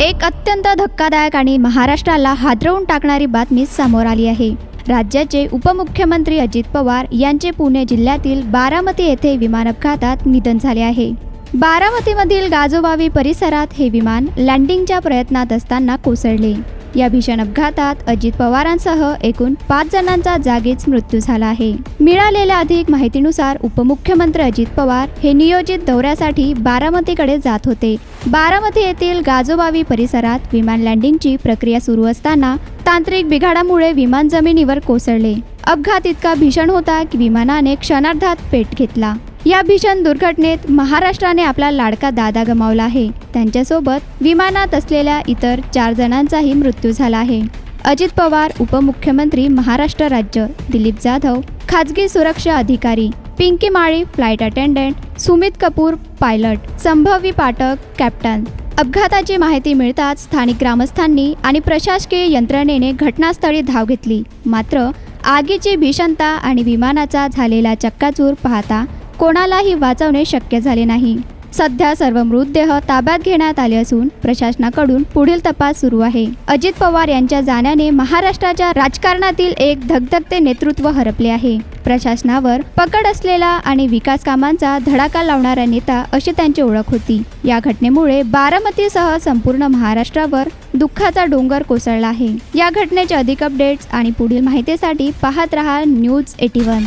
एक अत्यंत धक्कादायक आणि महाराष्ट्राला हादरवून टाकणारी बातमी समोर आली आहे। राज्याचे उपमुख्यमंत्री अजित पवार यांचे पुणे जिल्ह्यातील बारामती येथे विमान अपघातात निधन झाले आहे। बारामतीमधील गाजोबावी परिसरात हे विमान लँडिंगच्या प्रयत्नात असताना कोसळले। या भीषण अपघातात अजित पवारांसह एकूण 5 जणांचा जागीच मृत्यू झाला आहे। मिळालेल्या अधिक माहितीनुसार उपमुख्यमंत्री अजित पवार हे नियोजित दौऱ्यासाठी बारामतीकडे जात होते। बारामती येथील गाजोबावी परिसरात विमान लँडिंगची प्रक्रिया सुरू असताना तांत्रिक बिघाडामुळे विमान जमिनीवर कोसळले। अपघात इतका भीषण होता की विमानाने क्षणार्धात पेट घेतला। या भीषण दुर्घटनेत महाराष्ट्राने आपला लाडका दादा गमावला आहे। त्यांच्यासोबत विमानात असलेल्या इतर 4 जणांचाही मृत्यू झाला आहे। अजित पवार उपमुख्यमंत्री महाराष्ट्र राज्य, दिलीप जाधव खाजगी सुरक्षा अधिकारी, Pinky Mali flight attendant, Sumit Kapoor pilot, Sambhavi Pathak captain. अपघाताची माहिती मिळताच स्थानिक ग्रामस्थांनी आणि प्रशासकीय यंत्रणेने घटनास्थळी धाव घेतली। मात्र आगीची भीषणता आणि विमानाचा झालेला चक्काचूर पाहता कोणालाही वाचवणे शक्य झाले नाही। सध्या सर्व मृतदेह ताब्यात घेण्यात आले असून प्रशासनाकडून पुढील तपास सुरू आहे। अजित पवार यांच्या जाण्याने महाराष्ट्राच्या राजकारणातील एक धगधगते नेतृत्व हरपले आहे। प्रशासनावर पकड असलेला आणि विकास कामांचा धडाका लावणारा नेता अशी त्यांची ओळख होती। या घटनेमुळे बारामतीसह संपूर्ण महाराष्ट्रावर दुःखाचा डोंगर कोसळला आहे। या घटनेचे अधिक अपडेट्स आणि पुढील माहितीसाठी पाहत रहा न्यूज 81।